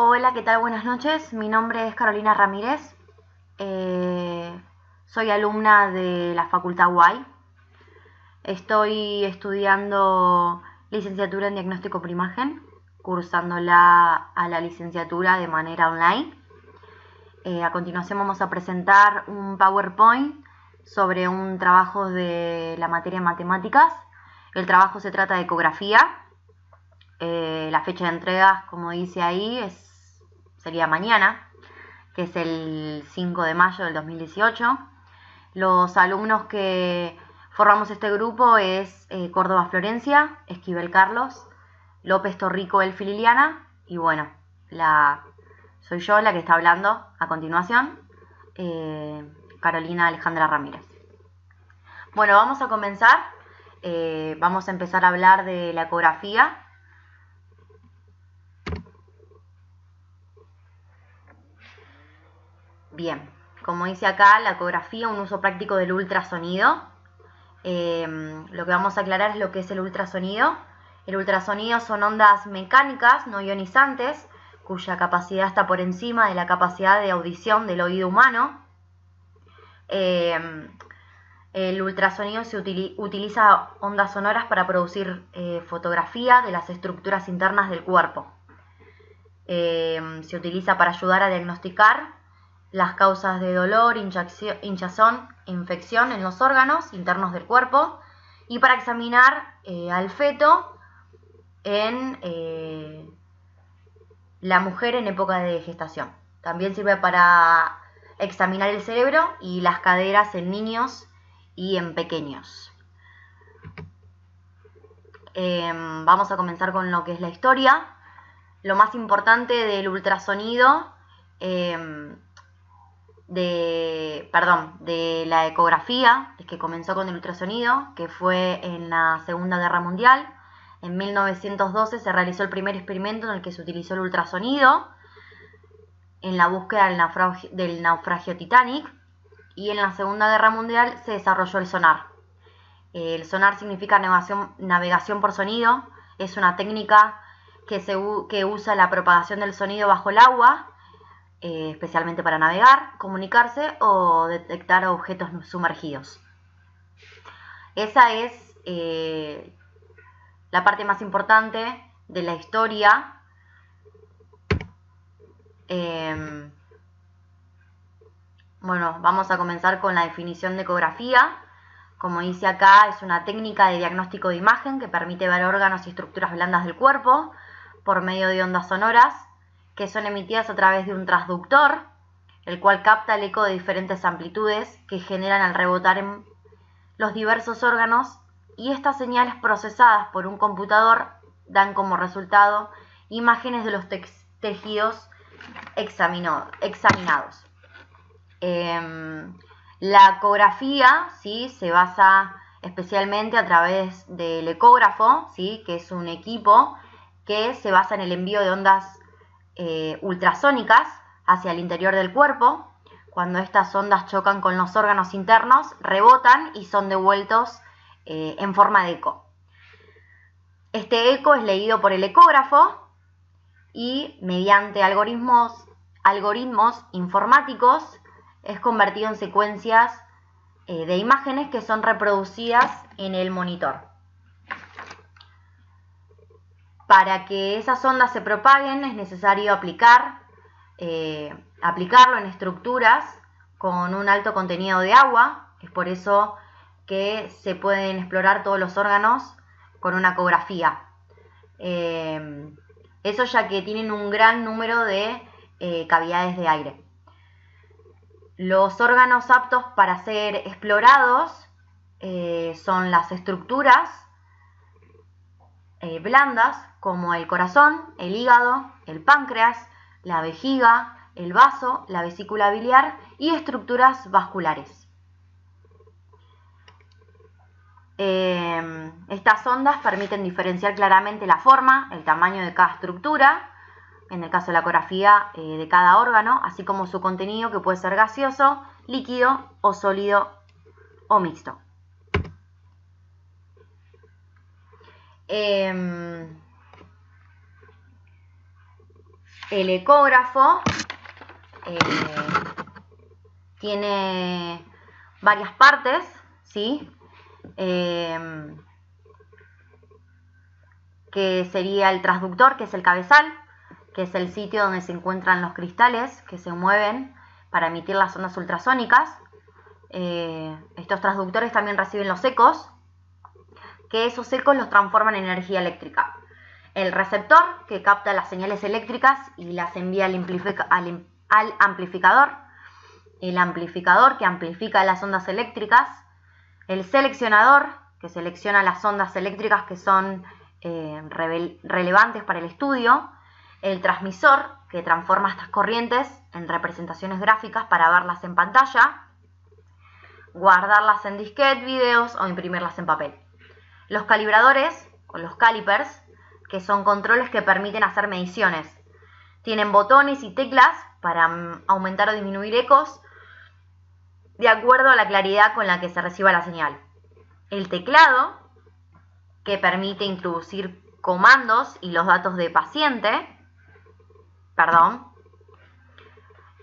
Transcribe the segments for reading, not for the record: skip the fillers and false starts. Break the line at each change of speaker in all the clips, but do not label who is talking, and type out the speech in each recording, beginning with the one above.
Hola, ¿qué tal? Buenas noches. Mi nombre es Carolina Ramírez. Eh, Soy alumna de la Facultad UAI. Estoy estudiando licenciatura en diagnóstico por imagen, cursándola a la licenciatura de manera online. A continuación vamos a presentar un PowerPoint sobre un trabajo de la materia de matemáticas. El trabajo se trata de ecografía. La fecha de entrega, como dice ahí, sería mañana, que es el 5 de mayo del 2018. Los alumnos que formamos este grupo es Córdoba Florencia, Esquivel Carlos, López Torrico Elfi Liliana y bueno, soy yo la que está hablando a continuación, Carolina Alejandra Ramírez. Bueno, vamos a comenzar. Vamos a empezar a hablar de la ecografía. Bien, como dice acá, la ecografía, un uso práctico del ultrasonido. Lo que vamos a aclarar es lo que es el ultrasonido. El ultrasonido son ondas mecánicas no ionizantes, cuya capacidad está por encima de la capacidad de audición del oído humano. El ultrasonido utiliza ondas sonoras para producir fotografía de las estructuras internas del cuerpo. Se utiliza para ayudar a diagnosticar las causas de dolor, hinchazón, infección en los órganos internos del cuerpo y para examinar al feto en la mujer en época de gestación. También sirve para examinar el cerebro y las caderas en niños y en pequeños. Vamos a comenzar con lo que es la historia. Lo más importante del ultrasonido de la ecografía, es que comenzó con el ultrasonido, que fue en la Segunda Guerra Mundial. En 1912 se realizó el primer experimento en el que se utilizó el ultrasonido en la búsqueda del naufragio Titanic, y en la Segunda Guerra Mundial se desarrolló el sonar. El sonar significa navegación por sonido, es una técnica que usa la propagación del sonido bajo el agua, especialmente para navegar, comunicarse o detectar objetos sumergidos. Esa es la parte más importante de la historia. Bueno, vamos a comenzar con la definición de ecografía. Como dice acá, es una técnica de diagnóstico de imagen que permite ver órganos y estructuras blandas del cuerpo por medio de ondas sonoras que son emitidas a través de un transductor, el cual capta el eco de diferentes amplitudes que generan al rebotar en los diversos órganos, y estas señales procesadas por un computador dan como resultado imágenes de los tejidos examinados. La ecografía, ¿sí?, se basa especialmente a través del ecógrafo, ¿sí?, que es un equipo que se basa en el envío de ondas ultrasónicas hacia el interior del cuerpo. Cuando estas ondas chocan con los órganos internos, rebotan y son devueltos en forma de eco. Este eco es leído por el ecógrafo y mediante algoritmos informáticos es convertido en secuencias de imágenes que son reproducidas en el monitor. Para que esas ondas se propaguen es necesario aplicarlo en estructuras con un alto contenido de agua. Es por eso que se pueden explorar todos los órganos con una ecografía. Eso ya que tienen un gran número de cavidades de aire. Los órganos aptos para ser explorados son las estructuras blandas, como el corazón, el hígado, el páncreas, la vejiga, el vaso, la vesícula biliar y estructuras vasculares. Estas ondas permiten diferenciar claramente la forma, el tamaño de cada estructura, en el caso de la ecografía de cada órgano, así como su contenido, que puede ser gaseoso, líquido o sólido o mixto. El ecógrafo tiene varias partes, ¿sí? Que sería el transductor, que es el cabezal, que es el sitio donde se encuentran los cristales que se mueven para emitir las ondas ultrasónicas. Estos transductores también reciben los ecos, que esos ecos los transforman en energía eléctrica. El receptor, que capta las señales eléctricas y las envía al amplificador. El amplificador, que amplifica las ondas eléctricas. El seleccionador, que selecciona las ondas eléctricas que son relevantes para el estudio. El transmisor, que transforma estas corrientes en representaciones gráficas para verlas en pantalla, guardarlas en disquete, videos o imprimirlas en papel. Los calibradores, o los calipers, que son controles que permiten hacer mediciones. Tienen botones y teclas para aumentar o disminuir ecos de acuerdo a la claridad con la que se reciba la señal. El teclado, que permite introducir comandos y los datos de paciente,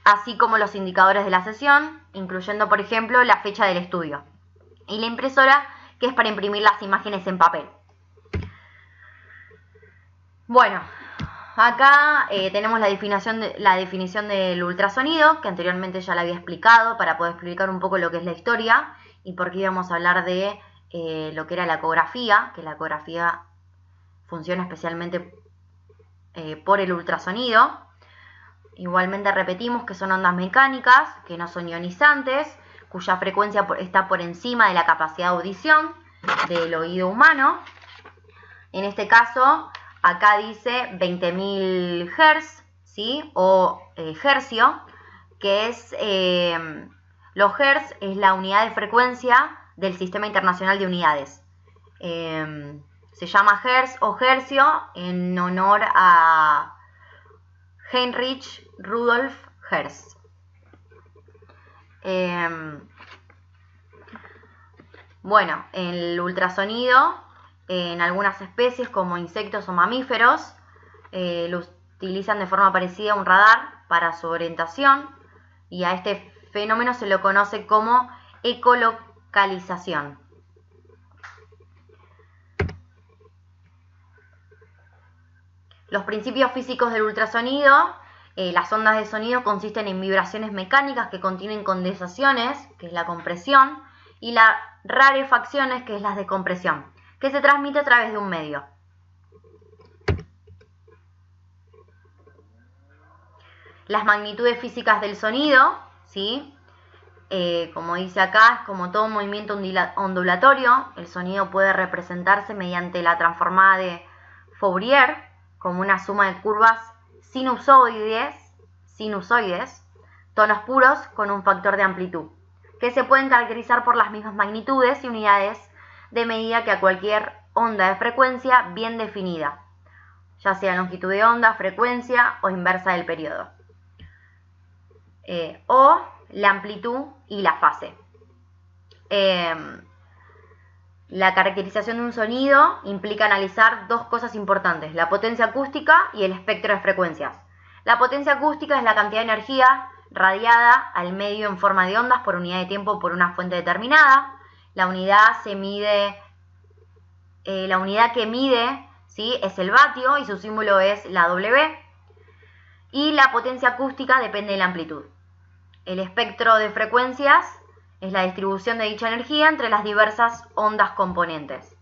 así como los indicadores de la sesión, incluyendo por ejemplo la fecha del estudio. Y la impresora, que es para imprimir las imágenes en papel. Bueno, acá tenemos la definición del ultrasonido, que anteriormente ya la había explicado, para poder explicar un poco lo que es la historia y por qué íbamos a hablar de lo que era la ecografía, que la ecografía funciona especialmente por el ultrasonido. Igualmente repetimos que son ondas mecánicas, que no son ionizantes, cuya frecuencia está por encima de la capacidad de audición del oído humano. En este caso, acá dice 20.000 Hz, ¿sí? O hercio, que es los Hz es la unidad de frecuencia del Sistema Internacional de Unidades. Se llama Hertz o hercio en honor a Heinrich Rudolf Hertz. Bueno, el ultrasonido en algunas especies como insectos o mamíferos lo utilizan de forma parecida a un radar para su orientación, y a este fenómeno se lo conoce como ecolocalización. Los principios físicos del ultrasonido: las ondas de sonido consisten en vibraciones mecánicas que contienen condensaciones, que es la compresión, y las rarefacciones, que es la descompresión, que se transmite a través de un medio. Las magnitudes físicas del sonido, ¿sí? Como dice acá, es como todo movimiento ondulatorio. El sonido puede representarse mediante la transformada de Fourier, como una suma de curvas sinusoides, tonos puros con un factor de amplitud, que se pueden caracterizar por las mismas magnitudes y unidades de medida que a cualquier onda de frecuencia bien definida, ya sea longitud de onda, frecuencia o inversa del periodo, o la amplitud y la fase. La caracterización de un sonido implica analizar dos cosas importantes: la potencia acústica y el espectro de frecuencias. La potencia acústica es la cantidad de energía radiada al medio en forma de ondas por unidad de tiempo por una fuente determinada. La unidad que mide, ¿sí?, es el vatio y su símbolo es la W. Y la potencia acústica depende de la amplitud. El espectro de frecuencias es la distribución de dicha energía entre las diversas ondas componentes.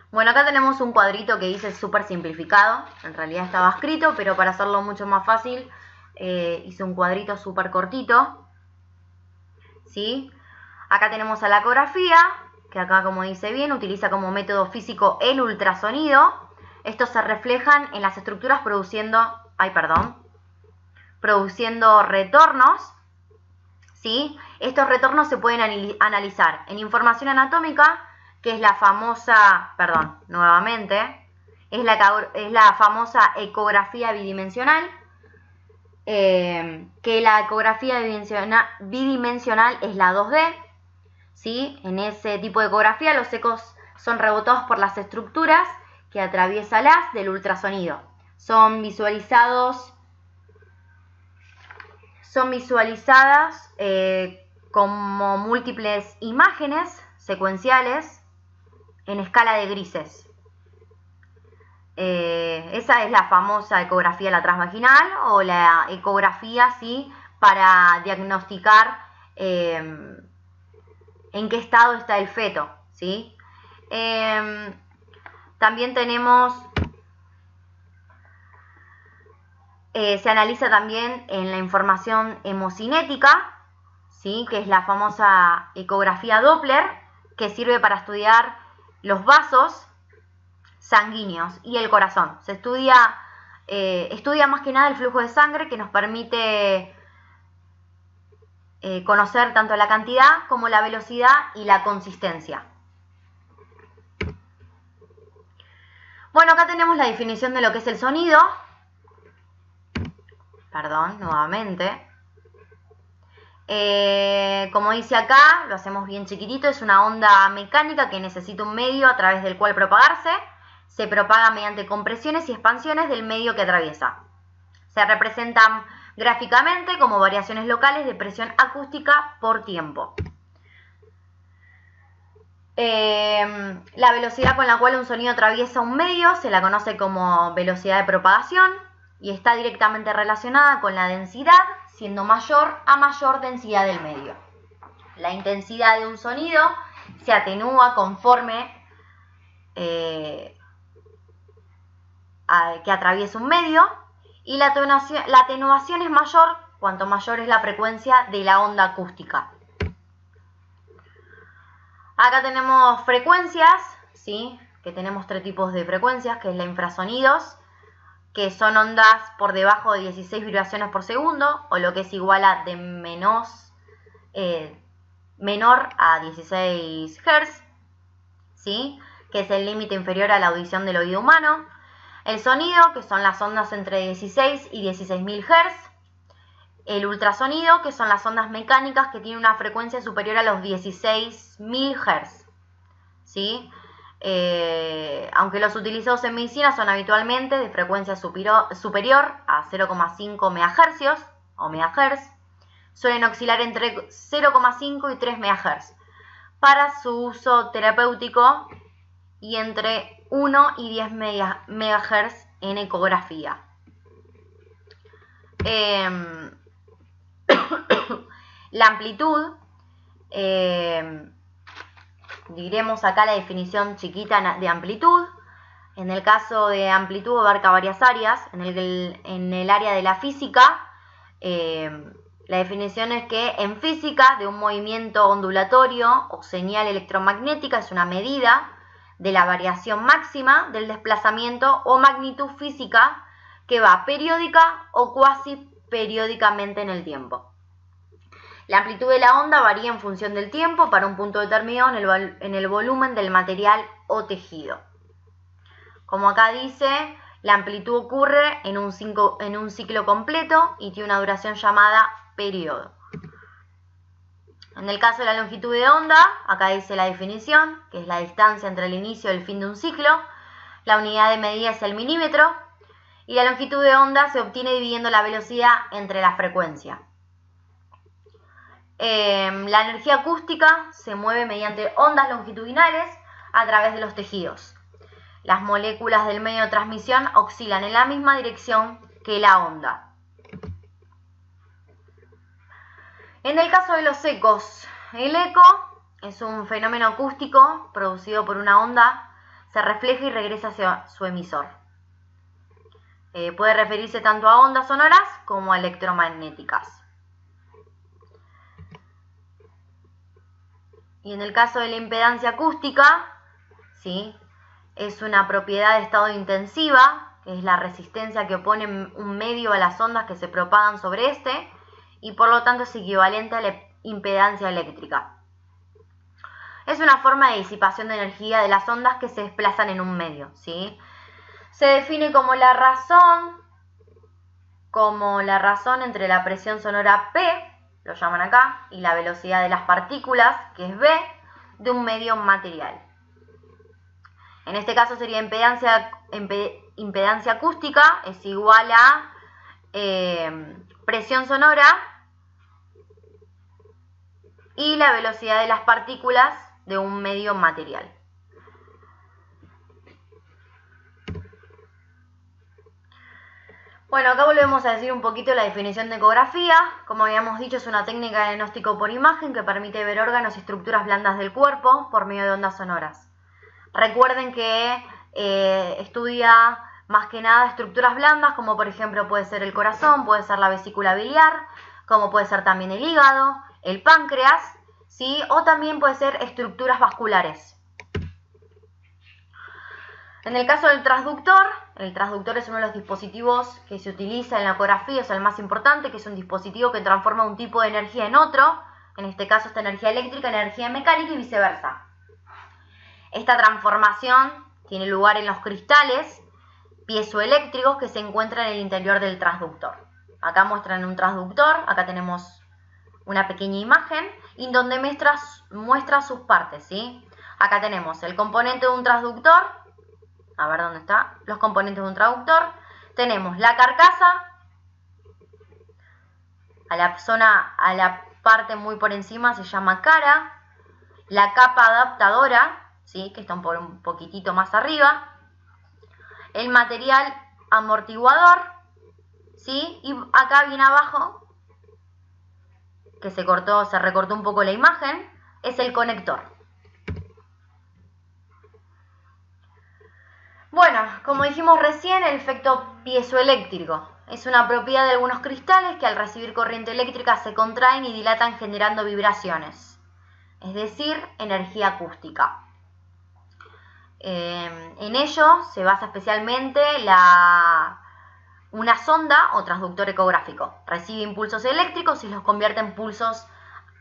Bueno, acá tenemos un cuadrito que dice súper simplificado. En realidad estaba escrito, pero para hacerlo mucho más fácil hice un cuadrito súper cortito, ¿sí? Acá tenemos a la ecografía, que acá, como dice bien, utiliza como método físico el ultrasonido. Estos se reflejan en las estructuras produciendo retornos, ¿sí? Estos retornos se pueden analizar en información anatómica, que es la famosa, es la famosa ecografía bidimensional, que la ecografía bidimensional es la 2D, ¿sí? En ese tipo de ecografía los ecos son rebotados por las estructuras que atraviesan las del ultrasonido, son visualizadas como múltiples imágenes secuenciales en escala de grises. Esa es la famosa ecografía de la transvaginal o la ecografía, ¿sí?, para diagnosticar en qué estado está el feto, ¿sí? También tenemos, se analiza también en la información hemocinética, ¿sí?, que es la famosa ecografía Doppler, que sirve para estudiar los vasos sanguíneos y el corazón. Se estudia más que nada el flujo de sangre, que nos permite conocer tanto la cantidad como la velocidad y la consistencia. Bueno, acá tenemos la definición de lo que es el sonido. Perdón, nuevamente. Como dice acá, lo hacemos bien chiquitito, es una onda mecánica que necesita un medio a través del cual propagarse. Se propaga mediante compresiones y expansiones del medio que atraviesa. Se representan gráficamente como variaciones locales de presión acústica por tiempo. La velocidad con la cual un sonido atraviesa un medio se la conoce como velocidad de propagación y está directamente relacionada con la densidad, siendo mayor a mayor densidad del medio. La intensidad de un sonido se atenúa conforme que atraviesa un medio, y la atenuación es mayor cuanto mayor es la frecuencia de la onda acústica. Acá tenemos frecuencias, ¿sí?, que tenemos tres tipos de frecuencias, que es la infrasonidos, que son ondas por debajo de 16 vibraciones por segundo, o lo que es igual a de menor a 16 Hz, ¿sí?, que es el límite inferior a la audición del oído humano. El sonido, que son las ondas entre 16 y 16.000 Hz. El ultrasonido, que son las ondas mecánicas que tienen una frecuencia superior a los 16.000 Hz, ¿sí? Aunque los utilizados en medicina son habitualmente de frecuencia superior a 0,5 MHz o MHz, suelen oscilar entre 0,5 y 3 MHz para su uso terapéutico y entre 1 y 10 MHz en ecografía. La amplitud, diremos acá la definición chiquita de amplitud. En el caso de amplitud abarca varias áreas. En el área de la física, la definición es que en física de un movimiento ondulatorio o señal electromagnética es una medida de la variación máxima del desplazamiento o magnitud física que va periódica o cuasi periódicamente en el tiempo. La amplitud de la onda varía en función del tiempo para un punto determinado en el volumen del material o tejido. Como acá dice, la amplitud ocurre en un ciclo completo y tiene una duración llamada periodo. En el caso de la longitud de onda, acá dice la definición, que es la distancia entre el inicio y el fin de un ciclo. La unidad de medida es el milímetro y la longitud de onda se obtiene dividiendo la velocidad entre la frecuencia. La energía acústica se mueve mediante ondas longitudinales a través de los tejidos. Las moléculas del medio de transmisión oscilan en la misma dirección que la onda. En el caso de los ecos, el eco es un fenómeno acústico producido por una onda, se refleja y regresa hacia su emisor. Puede referirse tanto a ondas sonoras como a electromagnéticas. Y en el caso de la impedancia acústica, ¿sí?, es una propiedad de estado intensiva, que es la resistencia que opone un medio a las ondas que se propagan sobre este, y por lo tanto es equivalente a la impedancia eléctrica. Es una forma de disipación de energía de las ondas que se desplazan en un medio, ¿sí? Se define como la razón entre la presión sonora P, lo llaman acá, y la velocidad de las partículas, que es v, de un medio material. En este caso sería impedancia acústica, es igual a presión sonora y la velocidad de las partículas de un medio material. Bueno, acá volvemos a decir un poquito la definición de ecografía. Como habíamos dicho, es una técnica de diagnóstico por imagen que permite ver órganos y estructuras blandas del cuerpo por medio de ondas sonoras. Recuerden que estudia más que nada estructuras blandas, como por ejemplo puede ser el corazón, puede ser la vesícula biliar, como puede ser también el hígado, el páncreas, ¿sí? O también puede ser estructuras vasculares. En el caso del transductor, el transductor es uno de los dispositivos que se utiliza en la ecografía, es el más importante, que es un dispositivo que transforma un tipo de energía en otro, en este caso esta energía eléctrica en energía mecánica y viceversa. Esta transformación tiene lugar en los cristales piezoeléctricos que se encuentran en el interior del transductor. Acá muestran un transductor, acá tenemos una pequeña imagen en donde muestra sus partes, ¿sí? Acá tenemos el componente de un transductor. A ver dónde está. Los componentes de un transductor. Tenemos la carcasa. A la parte muy por encima se llama cara. La capa adaptadora, ¿sí? Que está un poquitito más arriba. El material amortiguador, ¿sí? Y acá bien abajo, que se recortó un poco la imagen, es el conector. Bueno, como dijimos recién, el efecto piezoeléctrico es una propiedad de algunos cristales que al recibir corriente eléctrica se contraen y dilatan generando vibraciones, es decir, energía acústica. En ello se basa especialmente una sonda o transductor ecográfico. Recibe impulsos eléctricos y los convierte en pulsos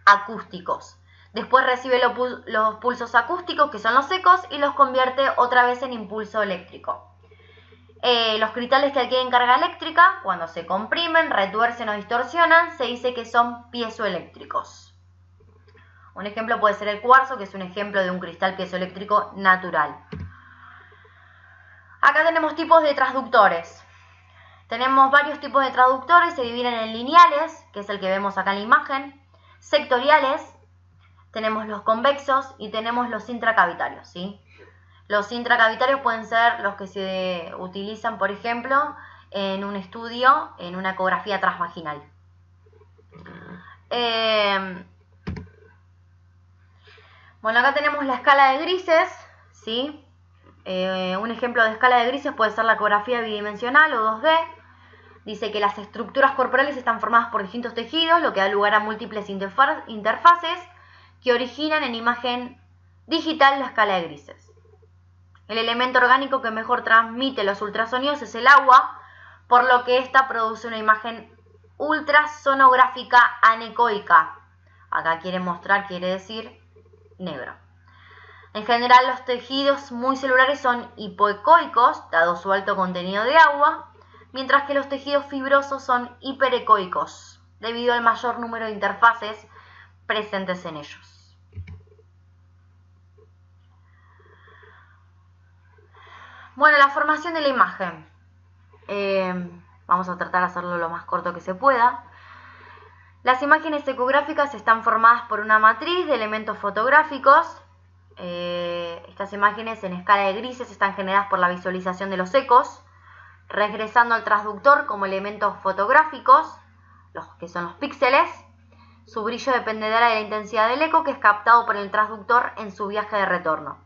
acústicos. Después recibe los pulsos acústicos, que son los ecos, y los convierte otra vez en impulso eléctrico. Los cristales que adquieren carga eléctrica, cuando se comprimen, retuercen o distorsionan, se dice que son piezoeléctricos. Un ejemplo puede ser el cuarzo, que es un ejemplo de un cristal piezoeléctrico natural. Acá tenemos tipos de transductores. Tenemos varios tipos de transductores, se dividen en lineales, que es el que vemos acá en la imagen, sectoriales, tenemos los convexos y tenemos los intracavitarios, ¿sí? Los intracavitarios pueden ser los que se utilizan, por ejemplo, en un estudio, en una ecografía transvaginal. Bueno, acá tenemos la escala de grises, ¿sí? Un ejemplo de escala de grises puede ser la ecografía bidimensional o 2D. Dice que las estructuras corporales están formadas por distintos tejidos, lo que da lugar a múltiples interfaces que originan en imagen digital la escala de grises. El elemento orgánico que mejor transmite los ultrasonidos es el agua, por lo que ésta produce una imagen ultrasonográfica anecoica. Acá quiere decir negro. En general, los tejidos muy celulares son hipoecoicos, dado su alto contenido de agua, mientras que los tejidos fibrosos son hiperecoicos, debido al mayor número de interfaces presentes en ellos. Bueno, la formación de la imagen. Vamos a tratar de hacerlo lo más corto que se pueda. Las imágenes ecográficas están formadas por una matriz de elementos fotográficos. Estas imágenes en escala de grises están generadas por la visualización de los ecos, regresando al transductor como elementos fotográficos, que son los píxeles. Su brillo dependerá de la intensidad del eco que es captado por el transductor en su viaje de retorno.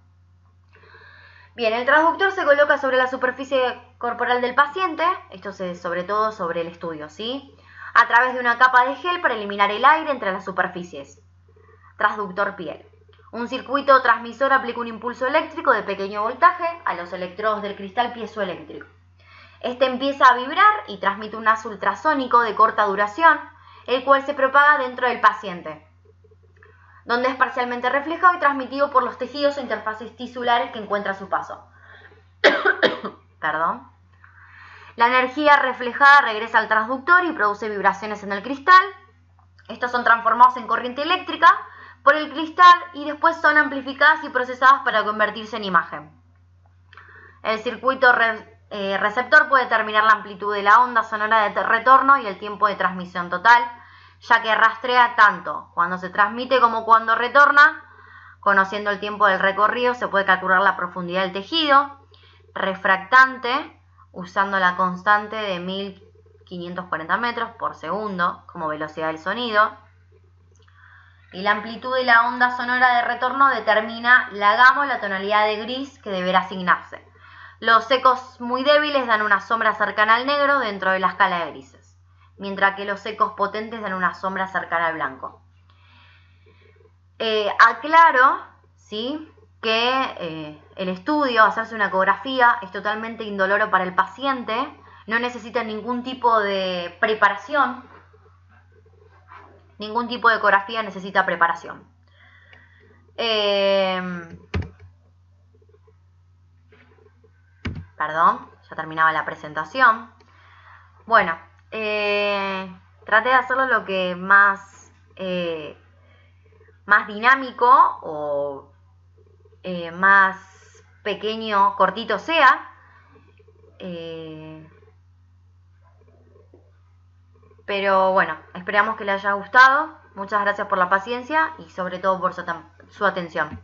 Bien, el transductor se coloca sobre la superficie corporal del paciente, esto es sobre todo sobre el estudio, ¿sí? A través de una capa de gel para eliminar el aire entre las superficies. Transductor piel. Un circuito transmisor aplica un impulso eléctrico de pequeño voltaje a los electrodos del cristal piezoeléctrico. Este empieza a vibrar y transmite un haz ultrasónico de corta duración, el cual se propaga dentro del paciente, donde es parcialmente reflejado y transmitido por los tejidos o interfaces tisulares que encuentra a su paso. Perdón. La energía reflejada regresa al transductor y produce vibraciones en el cristal. Estos son transformados en corriente eléctrica por el cristal y después son amplificadas y procesadas para convertirse en imagen. El circuito receptor puede determinar la amplitud de la onda sonora de retorno y el tiempo de transmisión total, ya que rastrea tanto cuando se transmite como cuando retorna. Conociendo el tiempo del recorrido se puede calcular la profundidad del tejido refractante usando la constante de 1540 metros por segundo como velocidad del sonido. Y la amplitud de la onda sonora de retorno determina la gama o la tonalidad de gris que deberá asignarse. Los ecos muy débiles dan una sombra cercana al negro dentro de la escala de grises, mientras que los ecos potentes dan una sombra cercana al blanco. Aclaro, ¿sí?, que el estudio, hacerse una ecografía, es totalmente indoloro para el paciente, no necesita ningún tipo de preparación. Ningún tipo de ecografía necesita preparación. Perdón, ya terminaba la presentación. Bueno, traté de hacerlo lo que más dinámico o más pequeño, cortito sea. Pero bueno, esperamos que les haya gustado. Muchas gracias por la paciencia y sobre todo por su atención.